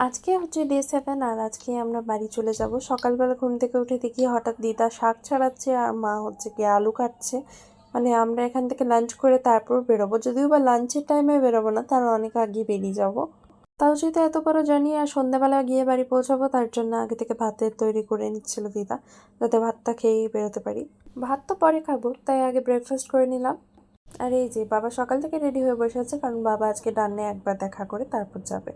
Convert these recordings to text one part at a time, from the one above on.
আজকে হচ্ছে ডে 7 আর আজকে আমরা বাড়ি চলে যাব। সকালবেলা ঘুম থেকে উঠে দেখি হঠাৎ দিদা শাক ছাড়াচ্ছে আর মা হচ্ছে কি আলু কাটছে। মানে আমরা এখান থেকে লাঞ্চ করে তারপর বেরোবো, যদিও বা লাঞ্চের টাইমে বেরোবো না, তার অনেক আগে বেরিয়ে যাব। তাও যেহেতু এত বড় জার্নি আর সন্ধ্যাবেলা গিয়ে বাড়ি পৌঁছাবো, তার জন্য আগে থেকে ভাতের তৈরি করে নিচ্ছিল দিদা, যাতে ভাতটা খেয়েই বেরোতে পারি। ভাত তো পরে খাবো, তাই আগে ব্রেকফাস্ট করে নিলাম। আর এই যে বাবা সকাল থেকে রেডি হয়ে বসে আছে, কারণ বাবা আজকে ডান্নে একবার দেখা করে তারপর যাবে।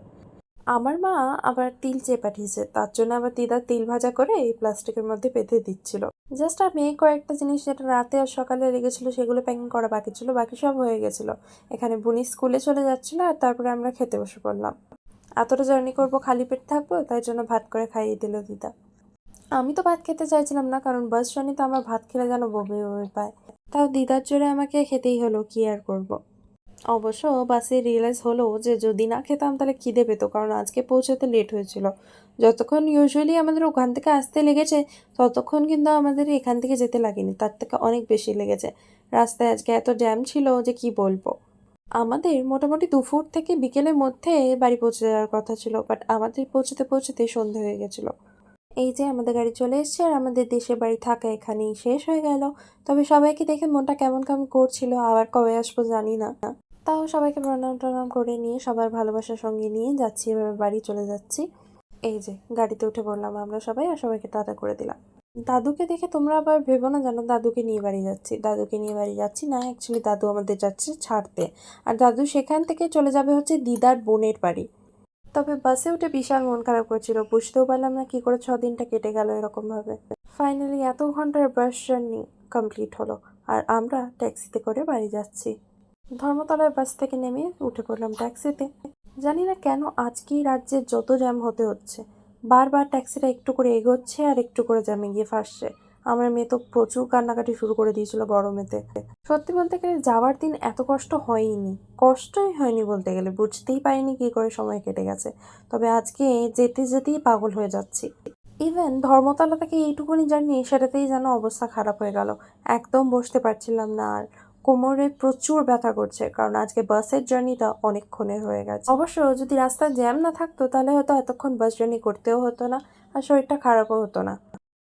আমার মা আবার তিল চেয়ে পাঠিয়েছে, তার জন্য আবার দিদা তিল ভাজা করে এই প্লাস্টিকের মধ্যে বেঁধে দিচ্ছিল। জাস্ট আমি এই কয়েকটা জিনিস যেটা রাতে আর সকালে লেগেছিল সেগুলো প্যাকিং করা বাকি ছিল, বাকি সব হয়ে গেছিল। এখানে বুনি স্কুলে চলে যাচ্ছিল আর তারপরে আমরা খেতে বসে পড়লাম। এতটা জার্নি করবো, খালি পেট থাকবো, তাই জন্য ভাত করে খাইয়ে দিল দিদা। আমি তো ভাত খেতে চাইছিলাম না, কারণ বাস জার্নিতে আমার ভাত খেলে যেন বমি বমি পায়। তাও দিদার জোরে আমাকে খেতেই হলো, কি আর করবো। অবশ্য বাসে রিয়েলাইজ হলো যে যদি না খেতাম তাহলে খিদে পেতো, কারণ আজকে পৌঁছাতে লেট হয়েছিল। যতক্ষণ ইউজুয়ালি আমাদের ওখান থেকে আসতে লেগেছে, ততক্ষণ কিন্তু আমাদের এখান থেকে যেতে লাগেনি, তার থেকে অনেক বেশি লেগেছে। রাস্তায় আজকে এত জ্যাম ছিল যে কি বলবো। আমাদের মোটামুটি দুপুর থেকে বিকেলের মধ্যে বাড়ি পৌঁছে যাওয়ার কথা ছিল, বাট আমাদের পৌঁছতে পৌঁছতে সন্ধে হয়ে গেছিল। এই যে আমাদের গাড়ি চলে এসছে আর আমাদের দেশের বাড়ি থাকা এখানেই শেষ হয়ে গেল। তবে সবাইকে দেখে মনটা কেমন কেমন করছিল, আবার কবে আসবো জানি না। তাও সবাইকে প্রণাম টনাম করে নিয়ে সবার ভালোবাসার সঙ্গে নিয়ে যাচ্ছি, এভাবে বাড়ি চলে যাচ্ছি। এই যে গাড়িতে উঠে পড়লাম আমরা সবাই, আর সবাইকে টাটা করে দিলাম। দাদুকে দেখে তোমরা আবার ভেবো না যেন দাদুকে নিয়ে বাড়ি যাচ্ছি। দাদুকে নিয়ে বাড়ি যাচ্ছি না, অ্যাকচুয়ালি দাদু আমাদের যাচ্ছে ছাড়তে। আর দাদু সেখান থেকে চলে যাবে হচ্ছে দিদার বোনের বাড়ি। তবে বাসে উঠে বিশাল মন খারাপ করছিল, বুঝতেও পারলাম না কি করে 6 দিনটা কেটে গেল এরকম ভাবে। ফাইনালি এত ঘন্টার বাস জার্নি কমপ্লিট হলো, আর আমরা ট্যাক্সিতে করে বাড়ি যাচ্ছি। ধর্মতলার বাস থেকে নেমে উঠে পড়লাম ট্যাক্সিতে। জানি না কেন আজকেই রাজ্যের যত জ্যাম হতে হচ্ছে, বারবার ট্যাক্সিটা একটু করে এগোচ্ছে আর একটু করে জ্যামে গিয়ে ফাঁসছে। আমার মেয়ে তো প্রচুর কান্নাকাটি শুরু করে দিয়েছিল গরমেতে। সত্যি বলতে গেলে যাওয়ার দিন এত কষ্ট হয়নি, কষ্টই হয়নি বলতে গেলে, বুঝতেই পারিনি কি করে সময় কেটে গেছে। তবে আজকে যেতে যেতেই পাগল হয়ে যাচ্ছি। ইভেন ধর্মতলা থেকে এইটুকুনি জার্নি, সেটাতেই যেন অবস্থা খারাপ হয়ে গেল। একদম বসতে পারছিলাম না, আর কোমরে প্রচুর ব্যথা করছে, কারণ আজকে বাসের জার্নিটা অনেকক্ষণের হয়ে গেছে। অবশ্য যদি রাস্তায় জ্যাম না থাকতো তাহলে হয়তো এতক্ষণ বাস জার্নি করতেও হতো না, আর শরীরটা খারাপও হতো না।